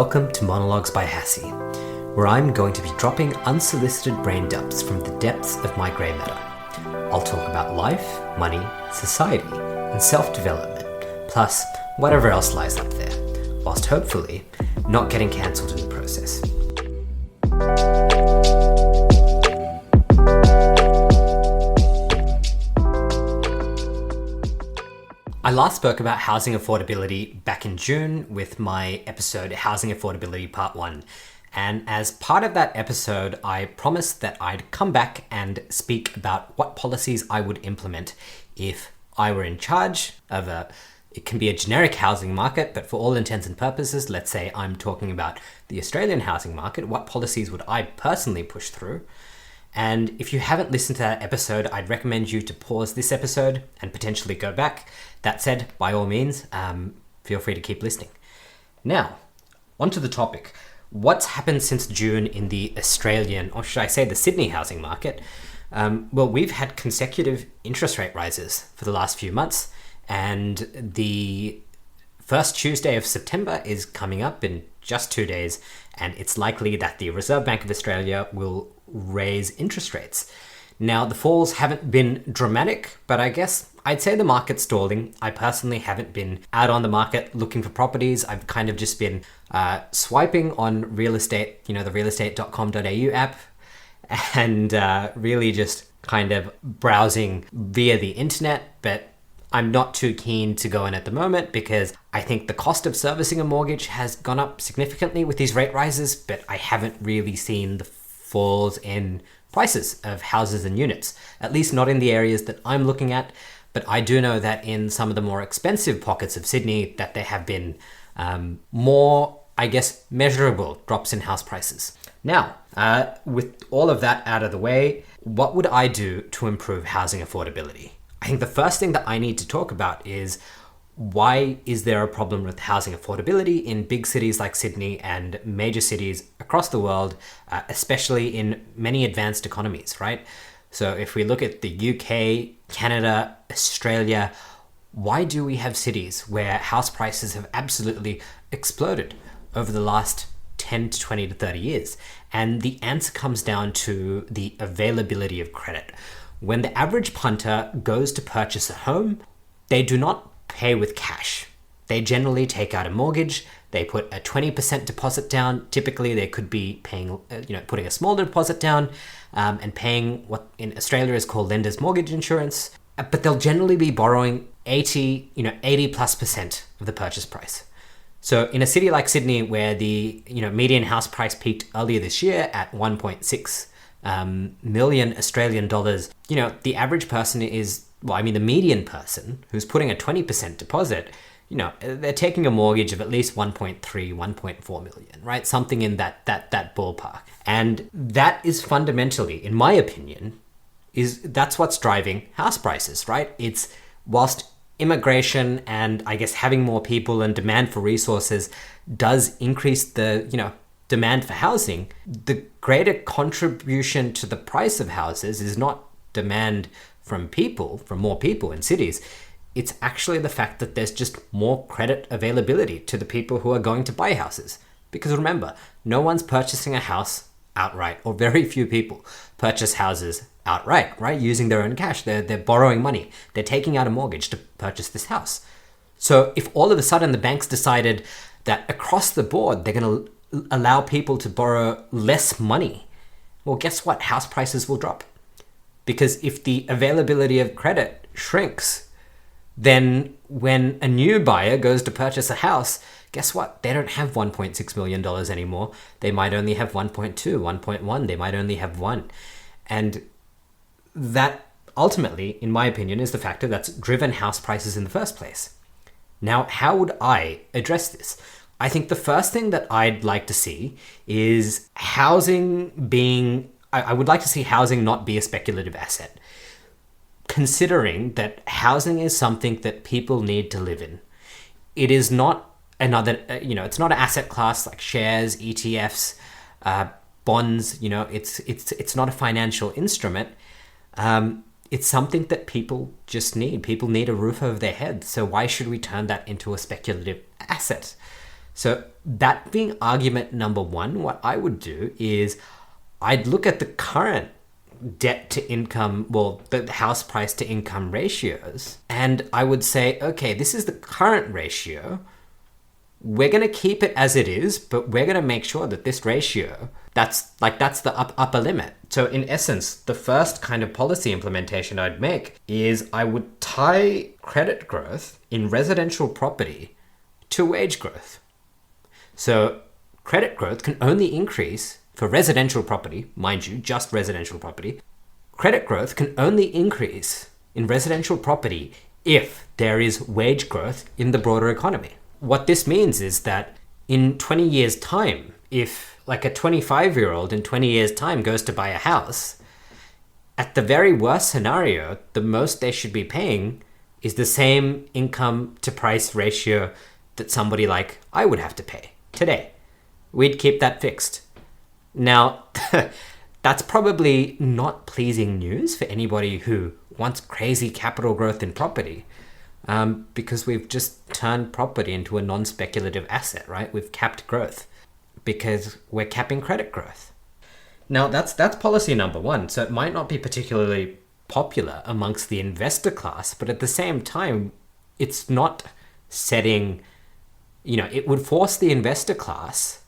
Welcome to Monologues by Hassie, where I'm going to be dropping unsolicited brain dumps from the depths of my grey matter. I'll talk about life, money, society, and self-development, plus whatever else lies up there, whilst hopefully not getting cancelled in the process. I last spoke about housing affordability back in June with my episode Housing Affordability Part 1. And as part of that episode, I promised that I'd come back and speak about what policies I would implement if I were in charge of it can be a generic housing market, but for all intents and purposes, let's say I'm talking about the Australian housing market, what policies would I personally push through? And if you haven't listened to that episode, I'd recommend you to pause this episode and potentially go back. That said, by all means, feel free to keep listening. Now, onto the topic. What's happened since June in the Australian, or should I say the Sydney housing market? Well, we've had consecutive interest rate rises for the last few months, and the first Tuesday of September is coming up in just 2 days, and it's likely that the Reserve Bank of Australia will raise interest rates. Now, the falls haven't been dramatic, but I guess I'd say the market's stalling. I personally haven't been out on the market looking for properties. I've kind of just been swiping on real estate, the realestate.com.au app, and really just kind of browsing via the internet. But I'm not too keen to go in at the moment because I think the cost of servicing a mortgage has gone up significantly with these rate rises, but I haven't really seen the falls in prices of houses and units, at least not in the areas that I'm looking at. But I do know that in some of the more expensive pockets of Sydney that there have been more, measurable drops in house prices. Now, with all of that out of the way, what would I do to improve housing affordability? I think the first thing that I need to talk about is why is there a problem with housing affordability in big cities like Sydney and major cities across the world, especially in many advanced economies, right? So if we look at the UK, Canada, Australia, why do we have cities where house prices have absolutely exploded over the last 10 to 20 to 30 years? And the answer comes down to the availability of credit. When the average punter goes to purchase a home, they do not pay with cash. They generally take out a mortgage. They put a 20% deposit down. Typically, they could be paying, putting a small deposit down and paying what in Australia is called lender's mortgage insurance. But they'll generally be borrowing 80+ % of the purchase price. So in a city like Sydney, where the median house price peaked earlier this year at 1.6 million Australian dollars, the average person is, the median person who's putting a 20% deposit, they're taking a mortgage of at least 1.3, 1.4 million, right? Something in that ballpark. And that is fundamentally, in my opinion, that's what's driving house prices, right? It's whilst immigration and I guess having more people and demand for resources does increase the, demand for housing, the greater contribution to the price of houses is not demand from more people in cities. It's actually the fact that there's just more credit availability to the people who are going to buy houses. Because remember, no one's purchasing a house outright, or very few people purchase houses outright, right? Using their own cash. They're borrowing money. They're taking out a mortgage to purchase this house. So if all of a sudden the banks decided that across the board they're going to allow people to borrow less money, well, guess what? House prices will drop. Because if the availability of credit shrinks, then when a new buyer goes to purchase a house, guess what? They don't have $1.6 million anymore. They might only have 1.2, 1.1. They might only have 1. And that ultimately, in my opinion, is the factor that's driven house prices in the first place. Now, how would I address this? I think the first thing that I'd like to see is housing being... I would like to see housing not be a speculative asset. Considering that housing is something that people need to live in. It is not it's not an asset class like shares, ETFs, bonds, it's not a financial instrument. It's something that people just need. People need a roof over their head. So why should we turn that into a speculative asset? So that being argument number one, what I would do is I'd look at the current debt to income, well, the house price to income ratios, and I would say, okay, this is the current ratio. We're going to keep it as it is, but we're going to make sure that this ratio, that's the upper limit. So in essence, the first kind of policy implementation I'd make is I would tie credit growth in residential property to wage growth. So credit growth can only increase for residential property, mind you, just residential property. Credit growth can only increase in residential property if there is wage growth in the broader economy. What this means is that in 20 years' time, if like a 25-year-old in 20 years' time goes to buy a house, at the very worst scenario, the most they should be paying is the same income to price ratio that somebody like I would have to pay today. We'd keep that fixed. Now, that's probably not pleasing news for anybody who wants crazy capital growth in property, because we've just turned property into a non-speculative asset, right? We've capped growth because we're capping credit growth. Now, that's policy number one. So it might not be particularly popular amongst the investor class, but at the same time, it's not setting, it would force the investor class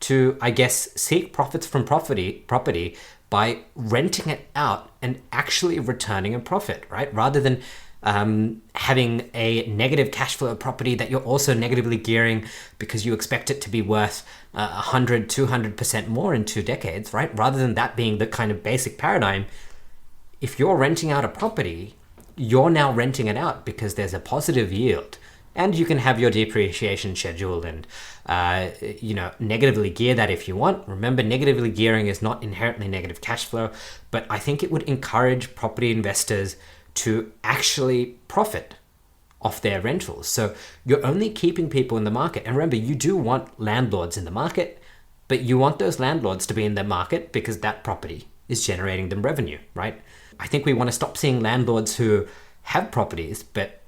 to, I guess, seek profits from property by renting it out and actually returning a profit, right? Rather than having a negative cash flow property that you're also negatively gearing because you expect it to be worth 100, 200% more in 2 decades, right? Rather than that being the kind of basic paradigm, if you're renting out a property, you're now renting it out because there's a positive yield. And you can have your depreciation schedule and, negatively gear that if you want. Remember, negatively gearing is not inherently negative cash flow, but I think it would encourage property investors to actually profit off their rentals. So you're only keeping people in the market. And remember, you do want landlords in the market, but you want those landlords to be in the market because that property is generating them revenue, right? I think we want to stop seeing landlords who have properties, but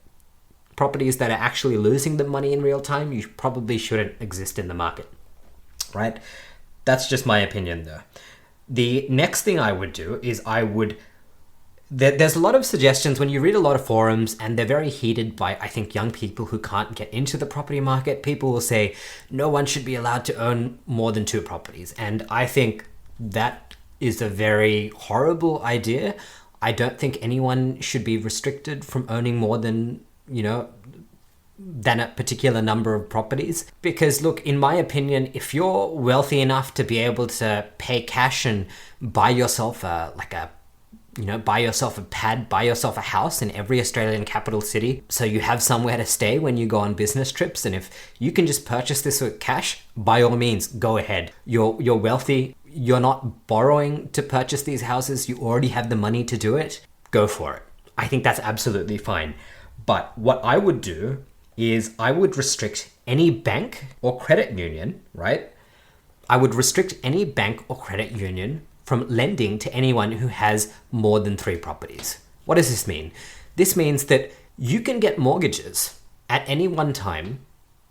properties that are actually losing them money in real time, you probably shouldn't exist in the market, right? That's just my opinion though. The next thing I would do is there's a lot of suggestions when you read a lot of forums, and they're very heated by, I think, young people who can't get into the property market. People will say no one should be allowed to own more than 2 properties. And I think that is a very horrible idea. I don't think anyone should be restricted from owning more than a particular number of properties. Because look, in my opinion, if you're wealthy enough to be able to pay cash and buy yourself a pad, buy yourself a house in every Australian capital city, so you have somewhere to stay when you go on business trips, and if you can just purchase this with cash, by all means, go ahead. You're wealthy. You're not borrowing to purchase these houses. You already have the money to do it. Go for it. I think that's absolutely fine. But what I would do is I would restrict any bank or credit union, right? I would restrict any bank or credit union from lending to anyone who has more than 3 properties. What does this mean? This means that you can get mortgages at any one time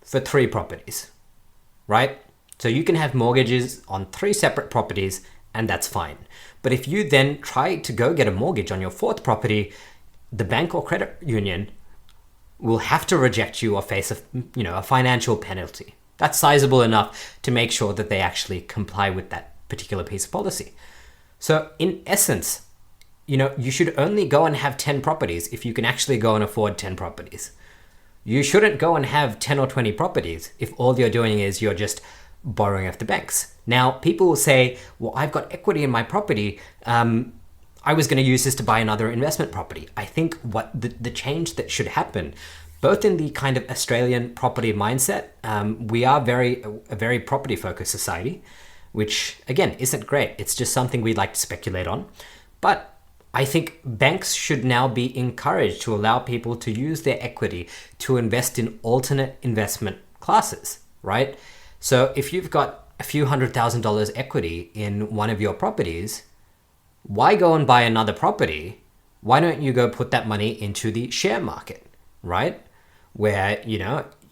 for 3 properties, right? So you can have mortgages on 3 separate properties, and that's fine. But if you then try to go get a mortgage on your 4th property, the bank or credit union will have to reject you or face a financial penalty. That's sizable enough to make sure that they actually comply with that particular piece of policy. So in essence, you should only go and have 10 properties if you can actually go and afford 10 properties. You shouldn't go and have 10 or 20 properties if all you're doing is you're just borrowing off the banks. Now, people will say, well, I've got equity in my property. I was going to use this to buy another investment property. I think what the change that should happen, both in the kind of Australian property mindset, we are a very property focused society, which again, isn't great. It's just something we like to speculate on. But I think banks should now be encouraged to allow people to use their equity to invest in alternate investment classes, right? So if you've got a few $100,000 equity in one of your properties, why go and buy another property? Why don't you go put that money into the share market, right? Where,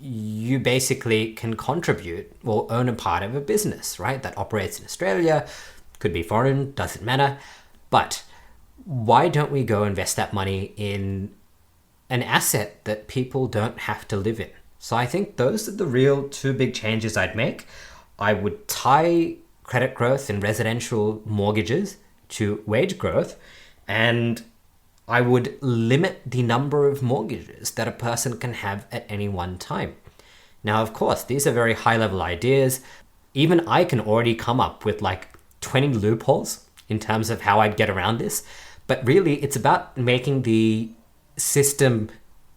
you basically can contribute or own a part of a business, right? That operates in Australia, could be foreign, doesn't matter. But why don't we go invest that money in an asset that people don't have to live in? So I think those are the real two big changes I'd make. I would tie credit growth in residential mortgages to wage growth, and I would limit the number of mortgages that a person can have at any one time. Now, of course, these are very high-level ideas. Even I can already come up with like 20 loopholes in terms of how I'd get around this. But really, it's about making the system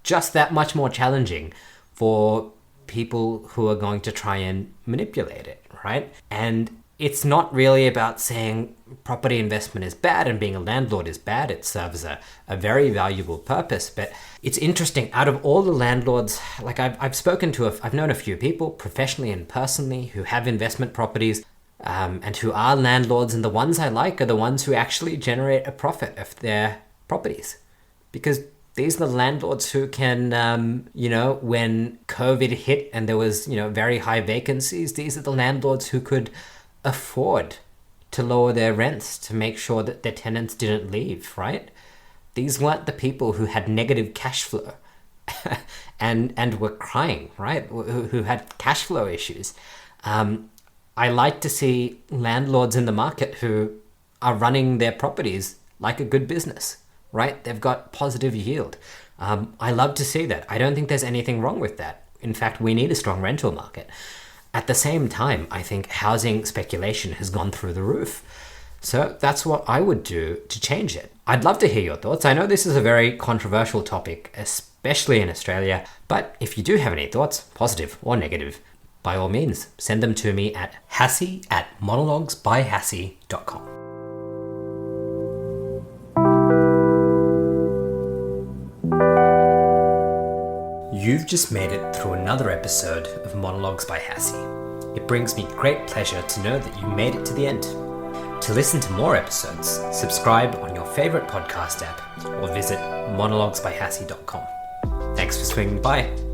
just that much more challenging for people who are going to try and manipulate it, right? And it's not really about saying property investment is bad and being a landlord is bad. It serves a very valuable purpose. But it's interesting, out of all the landlords, like I've known a few people professionally and personally who have investment properties and who are landlords. And the ones I like are the ones who actually generate a profit of their properties. Because these are the landlords who can, when COVID hit and there was, very high vacancies, these are the landlords who could afford to lower their rents to make sure that their tenants didn't leave, right? These weren't the people who had negative cash flow and were crying, right? Who had cash flow issues. I like to see landlords in the market who are running their properties like a good business, right? They've got positive yield. I love to see that. I don't think there's anything wrong with that. In fact, we need a strong rental market. At the same time, I think housing speculation has gone through the roof. So that's what I would do to change it. I'd love to hear your thoughts. I know this is a very controversial topic, especially in Australia, but if you do have any thoughts, positive or negative, by all means, send them to me at hassie@monologuesbyhassie.com. You've just made it through another episode of Monologues by Hassie. It brings me great pleasure to know that you made it to the end. To listen to more episodes, subscribe on your favorite podcast app or visit monologuesbyhassie.com. Thanks for swinging by.